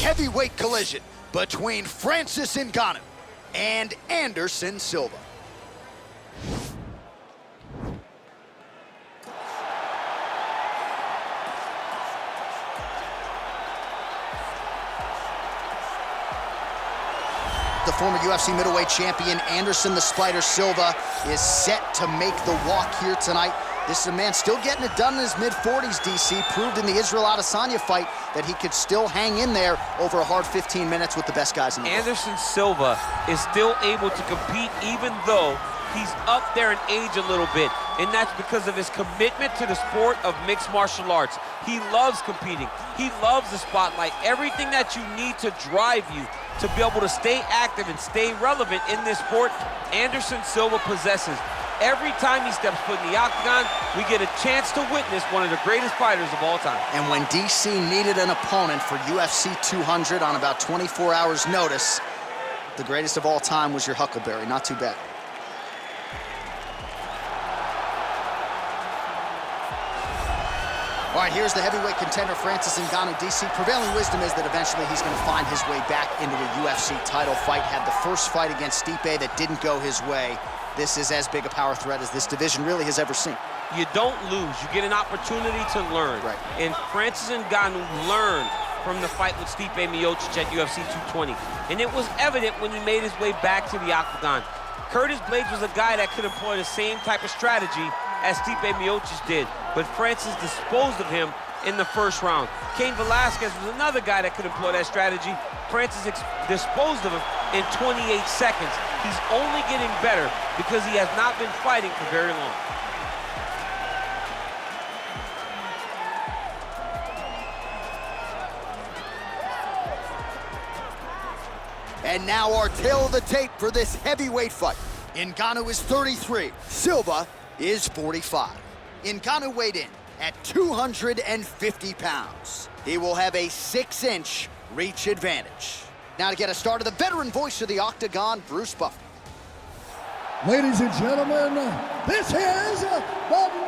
heavyweight collision between Francis Ngannou and Anderson Silva. The former UFC middleweight champion Anderson the Spider Silva is set to make the walk here tonight. This is a man still getting it done in his mid-40s, DC. Proved in the Israel Adesanya fight that he could still hang in there over a hard 15 minutes with the best guys in the world. Anderson Silva is still able to compete even though he's up there in age a little bit, and that's because of his commitment to the sport of mixed martial arts. He loves competing. He loves the spotlight. Everything that you need to drive you to be able to stay active and stay relevant in this sport, Anderson Silva possesses. Every time he steps foot in the octagon, we get a chance to witness one of the greatest fighters of all time. And when DC needed an opponent for UFC 200 on about 24 hours notice, the greatest of all time was your Huckleberry. Not too bad. All right, here's the heavyweight contender, Francis Ngannou, DC. Prevailing wisdom is that eventually he's going to find his way back into a UFC title fight. Had the first fight against Stipe that didn't go his way. This is as big a power threat as this division really has ever seen. You don't lose. You get an opportunity to learn. Right. And Francis Ngannou learned from the fight with Stipe Miocic at UFC 220. And it was evident when he made his way back to the octagon. Curtis Blaydes was a guy that could employ the same type of strategy as Stipe Miocic did, but Francis disposed of him in the first round. Cain Velasquez was another guy that could employ that strategy. Francis disposed of him in 28 seconds. He's only getting better because he has not been fighting for very long. And now our tale of the tape for this heavyweight fight. Ngannou is 33, Silva is 45. Ngannou weighed in at 250 pounds. He will have a 6-inch reach advantage. Now to get us started, the veteran voice of the Octagon, Bruce Buffer. Ladies and gentlemen, this is the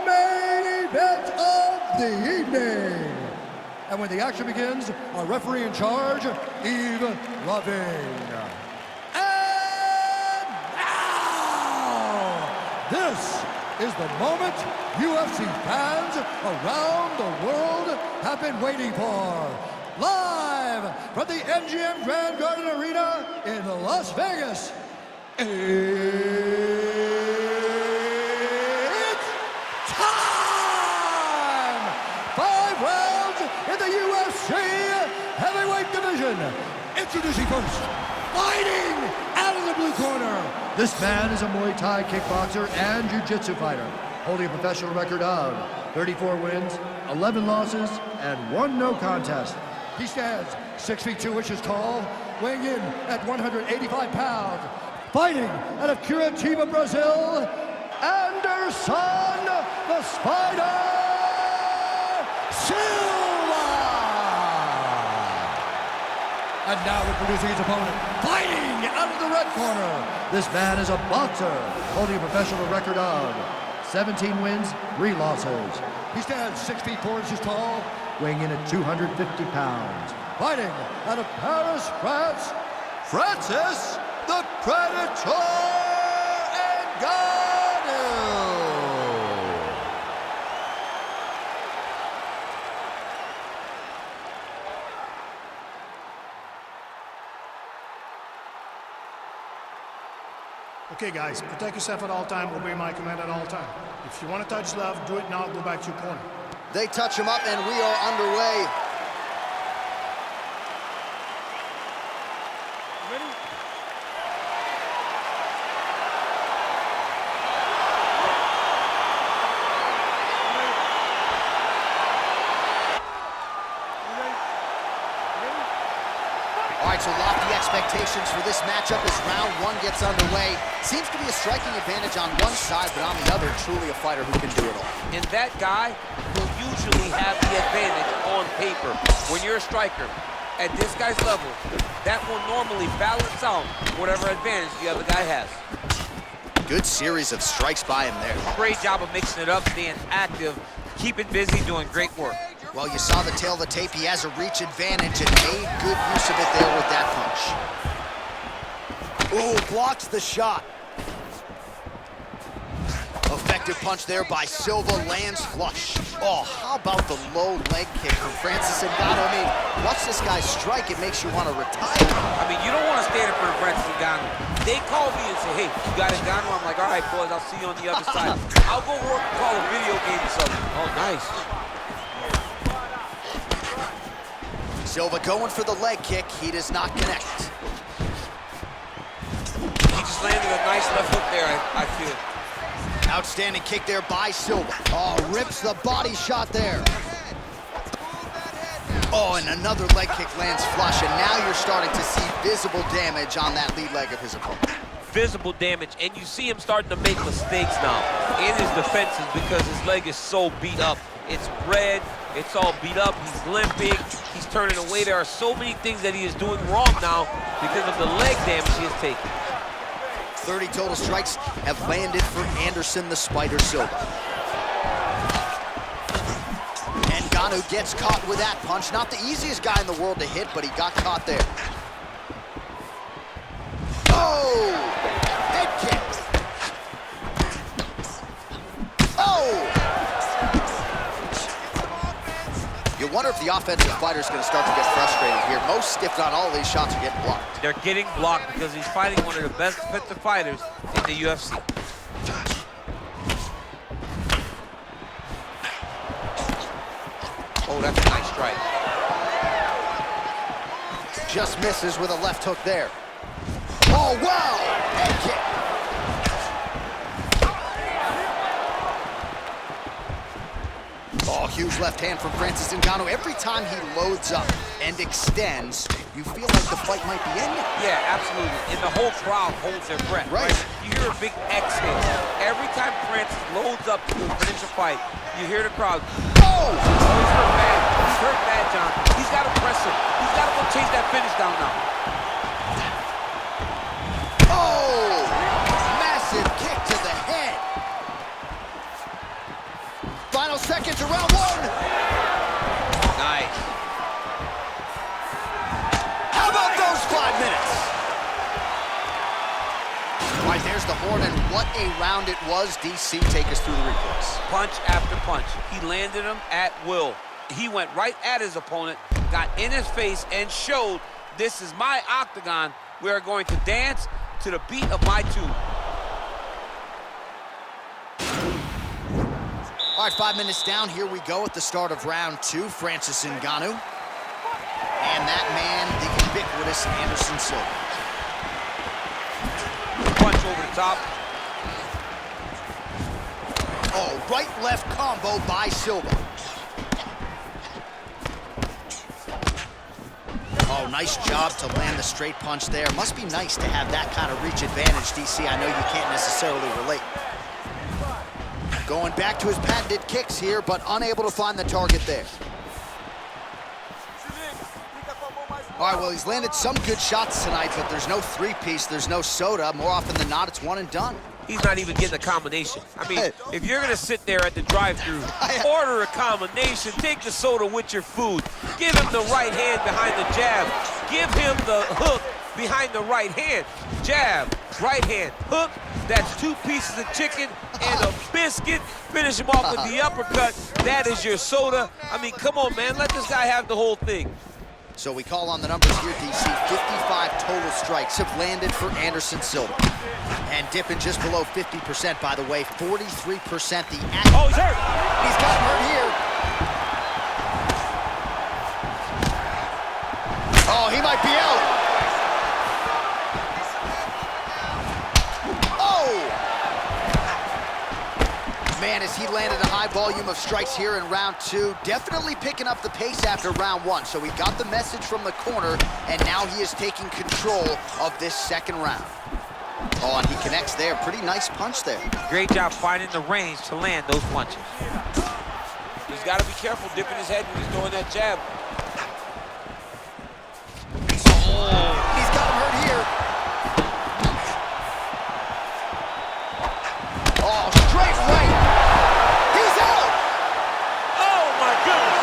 main event of the evening. And when the action begins, our referee in charge, Yves Lavigne. And now, this is the moment UFC fans around the world have been waiting for. Live from the MGM Grand Garden Arena in Las Vegas, it's time! 5 rounds in the UFC heavyweight division. Introducing first, fighting out of the blue corner. This man is a Muay Thai kickboxer and jiu-jitsu fighter, holding a professional record of 34 wins, 11 losses, and 1 no contest. He stands 6 feet 2 inches tall, weighing in at 185 pounds. Fighting out of Curitiba, Brazil, Anderson the Spider Silva! And now introducing his opponent, fighting out of the red corner. This man is a boxer, holding a professional record of 17 wins, 3 losses. He stands 6 feet 4 inches tall, weighing in at 250 pounds. Fighting out of Paris, France, Francis the Predator Ngannou. Okay, guys, protect yourself at all time, obey my command at all time. If you want to touch love, do it now, go back to your corner. They touch him up and we are underway. Ready? All right, so lofty expectations for this matchup as round 1 gets underway. Seems to be a striking advantage on one side, but on the other, truly a fighter who can do it all. And that guy will usually have the advantage on paper. When you're a striker, at this guy's level, that will normally balance out whatever advantage the other guy has. Good series of strikes by him there. Great job of mixing it up, staying active, keeping busy, doing great work. Well, you saw the tail of the tape. He has a reach advantage and made good use blocks the shot. Effective punch there by Silva, lands flush. Oh, how about the low leg kick from Francis Ngannou? I mean, watch this guy strike, it makes you want to retire. I mean, you don't want to stand in front of Francis Ngannou. They call me and say, hey, you got Ngannou? I'm like, all right, boys, I'll see you on the other side. I'll go work and call a video game or something. Oh, nice. Silva going for the leg kick. He does not connect. He just landed a nice left hook there, I feel. Outstanding kick there by Silva. Oh, rips the body shot there. Oh, and another leg kick lands flush, and now you're starting to see visible damage on that lead leg of his opponent. Visible damage, and you see him starting to make mistakes now in his defenses because his leg is so beat up. It's red, it's all beat up, he's limping, he's turning away. There are so many things that he is doing wrong now because of the leg damage he has taken. 30 total strikes have landed for Anderson the Spider Silva. And Ngannou gets caught with that punch. Not the easiest guy in the world to hit, but he got caught there. Oh! Head kick. Oh! You wonder if the offensive fighter is going to start to get frustrated here. Most, if not all, of these shots are getting blocked. They're getting blocked because he's fighting one of the best defensive fighters in the UFC. Oh, that's a nice strike. Just misses with a left hook there. Oh, wow! Head kick. Oh, huge left hand from Francis Ngannou. Every time he loads up and extends, you feel like the fight might be ending. Yeah, absolutely. And the whole crowd holds their breath. Right. You hear a big exhale. Every time Francis loads up to finish a fight, you hear the crowd. Oh! He's hurt bad. He's hurt bad, John. He's got to press him. He's got to go chase that finish down now. Oh! Massive kick to the head. Final seconds of round one. Nice. How about those 5 minutes? All right, there's the horn, and what a round it was. DC, take us through the replays. Punch after punch. He landed him at will. He went right at his opponent, got in his face, and showed this is my octagon. We are going to dance to the beat of my tune. All right, 5 minutes down. Here we go at the start of round two. Francis Ngannou. And that man, the ubiquitous Anderson Silva. Punch over the top. Oh, right-left combo by Silva. Oh, nice job to land the straight punch there. Must be nice to have that kind of reach advantage, DC. I know you can't necessarily relate. Going back to his patented kicks here, but unable to find the target there. All right, well, he's landed some good shots tonight, but there's no three-piece, there's no soda. More often than not, it's one and done. He's not even getting a combination. I mean, if you're gonna sit there at the drive-thru, order a combination, take the soda with your food, give him the right hand behind the jab, give him the hook behind the right hand. Jab, right hand, hook, that's 2 pieces of chicken and a biscuit. Finish him off with the uppercut. That is your soda. I mean, come on, man, let this guy have the whole thing. So we call on the numbers here, DC. 55 total strikes have landed for Anderson Silva. And dipping just below 50%, by the way, 43% the act. Oh, he's hurt. He's got hurt here. Oh, he might be out. Man, as he landed a high volume of strikes here in round two, definitely picking up the pace after round one. So he got the message from the corner, and now he is taking control of this second round. Oh, and he connects there. Pretty nice punch there. Great job finding the range to land those punches. He's got to be careful dipping his head when he's throwing that jab. Oh, he's got him hurt here. Oh, straight right. He's out. Oh, my goodness.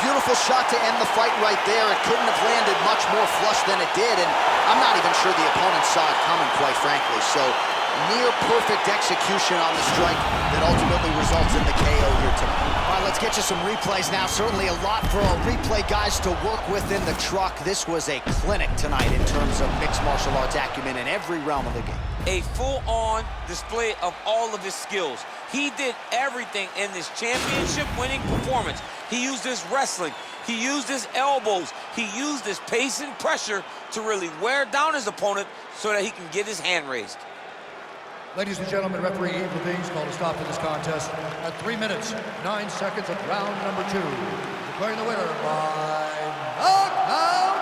Beautiful Beautiful shot to end the fight right there. It couldn't have landed much more flush than it did, and I'm not even sure the opponent saw it coming, quite frankly. So near perfect execution on the strike that ultimately results in the KO here tonight. All right, let's get you some replays now. Certainly a lot for our replay guys to work with in the truck. This was a clinic tonight in terms of mixed martial arts acumen in every realm of the game. A full-on display of all of his skills. He did everything in this championship-winning performance. He used his wrestling. He used his elbows. He used his pace and pressure to really wear down his opponent so that he can get his hand raised. Ladies and gentlemen, referee Eve Levine's called a stop to this contest at 3 minutes, 9 seconds of round number 2. Declaring the winner by knockout,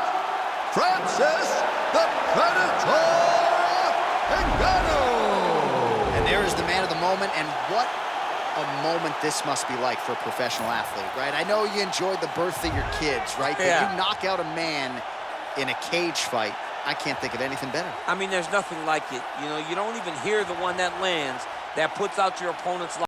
Francis the Predator Ngannou. And there is the man of the moment, and what a moment this must be like for a professional athlete, right? I know you enjoyed the birth of your kids, right? But you knock out a man in a cage fight. I can't think of anything better. I mean, there's nothing like it. You know, you don't even hear the one that lands that puts out your opponent's life.